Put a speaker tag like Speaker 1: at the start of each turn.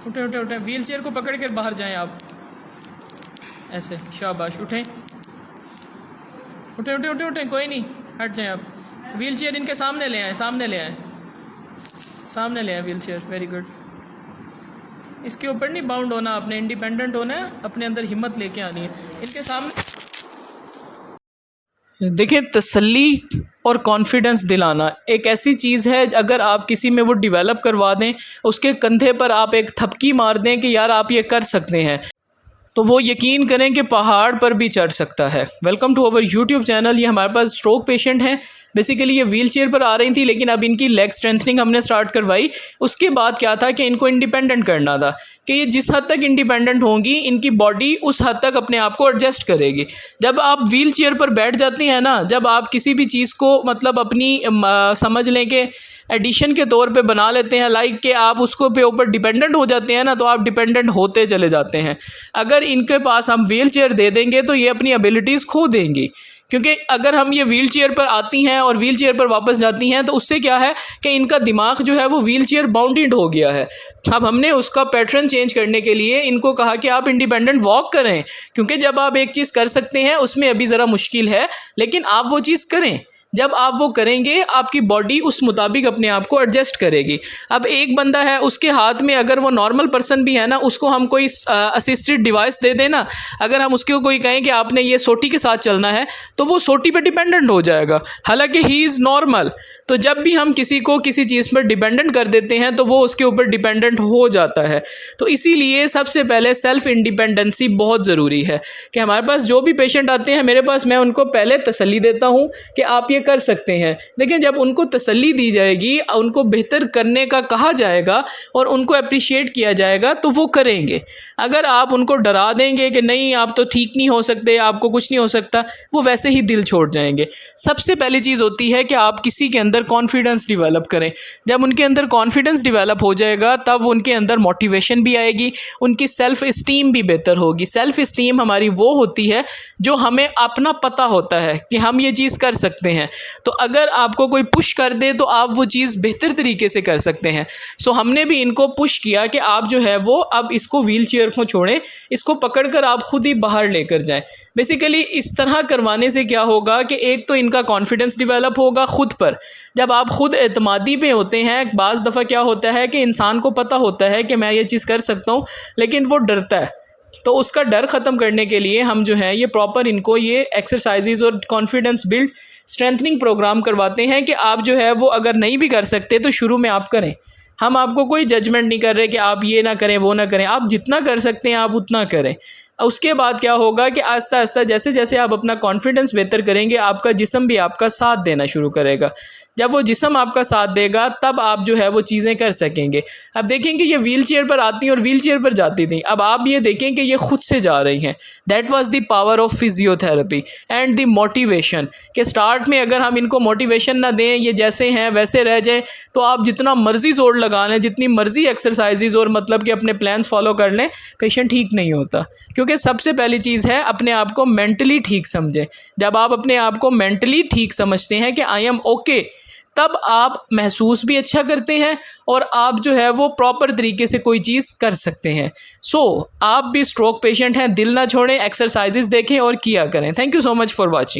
Speaker 1: उठें उठें उठें, व्हील चेयर को पकड़ कर बाहर जाएं आप, ऐसे, शाबाश, उठें उठें उठें उठें उठें, कोई नहीं, हट जाएं आप। व्हील चेयर इनके सामने ले आएँ, सामने ले आएँ, सामने ले आएँ व्हील चेयर, वेरी गुड। इसके ऊपर नहीं बाउंड होना आपने, इंडिपेंडेंट होना है, अपने अंदर हिम्मत लेके आनी है। इनके सामने देखिए, तसल्ली और कॉन्फिडेंस दिलाना एक ऐसी चीज़ है, अगर आप किसी में वो डेवलप करवा दें, उसके कंधे पर आप एक थपकी मार दें कि यार आप ये कर सकते हैं, तो वो यकीन करें कि पहाड़ पर भी चढ़ सकता है। Welcome to our YouTube channel. ये हमारे पास स्ट्रोक पेशेंट हैं। बेसिकली ये व्हील चेयर पर आ रही थी, लेकिन अब इनकी लेग स्ट्रेंथनिंग हमने स्टार्ट करवाई। उसके बाद क्या था कि इनको इंडिपेंडेंट करना था, कि ये जिस हद तक इंडिपेंडेंट होंगी, इनकी बॉडी उस हद तक अपने आप को एडजस्ट करेगी। जब आप व्हील चेयर पर बैठ जाती हैं ना, जब आप किसी भी चीज़ को मतलब अपनी समझ लें कि एडिशन के तौर पे बना लेते हैं, लाइक कि आप उसको पे ऊपर डिपेंडेंट हो जाते हैं ना, तो आप डिपेंडेंट होते चले जाते हैं। अगर इनके पास हम व्हील चेयर दे देंगे तो ये अपनी एबिलिटीज़ खो देंगी, क्योंकि अगर हम ये व्हील चेयर पर आती हैं और व्हील चेयर पर वापस जाती हैं, तो उससे क्या है कि इनका दिमाग जो है वो व्हील चेयर बाउंडेड हो गया है। अब हमने उसका पैटर्न चेंज करने के लिए इनको कहा कि आप इंडिपेंडेंट वॉक करें, क्योंकि जब आप एक चीज़ कर सकते हैं उसमें अभी ज़रा मुश्किल है, लेकिन आप वो चीज़ करें। जब आप वो करेंगे, आपकी बॉडी उस मुताबिक अपने आप को एडजस्ट करेगी। अब एक बंदा है, उसके हाथ में अगर वो नॉर्मल पर्सन भी है ना, उसको हम कोई असिस्टेड डिवाइस दे देना, अगर हम उसको कोई कहें कि आपने ये सोटी के साथ चलना है, तो वो सोटी पे डिपेंडेंट हो जाएगा, हालांकि ही इज़ नॉर्मल। तो जब भी हम किसी को किसी चीज़ पर डिपेंडेंट कर देते हैं, तो वो उसके ऊपर डिपेंडेंट हो जाता है। तो इसीलिए सबसे पहले सेल्फ़ इंडिपेंडेंसी बहुत ज़रूरी है, कि हमारे पास जो भी पेशेंट आते हैं मेरे पास, मैं उनको पहले तसल्ली देता हूँ कि आप ये कर सकते हैं। देखिए, जब उनको तसल्ली दी जाएगी, उनको बेहतर करने का कहा जाएगा और उनको अप्रिशिएट किया जाएगा, तो वो करेंगे। अगर आप उनको डरा देंगे कि नहीं आप तो ठीक नहीं हो सकते, आपको कुछ नहीं हो सकता, वो वैसे ही दिल छोड़ जाएंगे। सबसे पहली चीज़ होती है कि आप किसी के अंदर कॉन्फिडेंस डेवलप करें। जब उनके अंदर कॉन्फिडेंस डेवलप हो जाएगा, तब उनके अंदर मोटिवेशन भी आएगी, उनकी सेल्फ़ इस्टीम भी बेहतर होगी। सेल्फ़ इस्टीम हमारी वो होती है जो हमें अपना पता होता है कि हम ये चीज़ कर सकते हैं। तो अगर आपको कोई पुश कर दे, तो आप वो चीज़ बेहतर तरीके से कर सकते हैं। सो हमने भी इनको पुश किया कि आप जो है वो अब इसको व्हील चेयर को छोड़ें, इसको पकड़कर आप खुद ही बाहर लेकर जाएं। बेसिकली इस तरह करवाने से क्या होगा कि एक तो इनका कॉन्फिडेंस डेवलप होगा खुद पर। जब आप खुद एतमादी पे होते हैं, बाज़ दफ़ा क्या होता है कि इंसान को पता होता है कि मैं ये चीज़ कर सकता हूँ, लेकिन वो डरता है। तो उसका डर ख़त्म करने के लिए हम जो है ये प्रॉपर इनको ये एक्सरसाइजेज और कॉन्फिडेंस बिल्ड स्ट्रेंथनिंग प्रोग्राम करवाते हैं, कि आप जो है वो अगर नहीं भी कर सकते तो शुरू में आप करें। हम आपको कोई जजमेंट नहीं कर रहे कि आप ये ना करें वो ना करें, आप जितना कर सकते हैं आप उतना करें। उसके बाद क्या होगा कि आहिस्ता आहिस्ता जैसे जैसे आप अपना कॉन्फिडेंस बेहतर करेंगे, आपका जिस्म भी आपका साथ देना शुरू करेगा। जब वो जिस्म आपका साथ देगा, तब आप जो है वो चीज़ें कर सकेंगे। अब देखेंगे ये व्हील चेयर पर आती और व्हील चेयर पर जाती थी, अब आप ये देखें कि ये खुद से जा रही हैं। That was the power of physiotherapy and the motivation, कि स्टार्ट में अगर हम इनको मोटिवेशन ना दें, ये जैसे हैं वैसे रह जाए, तो आप जितना मर्जी जोर लगा लें, जितनी मर्जी एक्सरसाइजेज और मतलब कि अपने प्लान्स फॉलो कर लें, पेशेंट ठीक नहीं होता। क्योंकि सबसे पहली चीज़ है अपने आप को मेंटली ठीक समझें। जब आप अपने आप को मेंटली ठीक समझते हैं कि आई एम ओके, तब आप महसूस भी अच्छा करते हैं और आप जो है वो प्रॉपर तरीके से कोई चीज़ कर सकते हैं। सो आप भी स्ट्रोक पेशेंट हैं, दिल ना छोड़ें, एक्सरसाइजेज देखें और किया करें। Thank you so much for watching.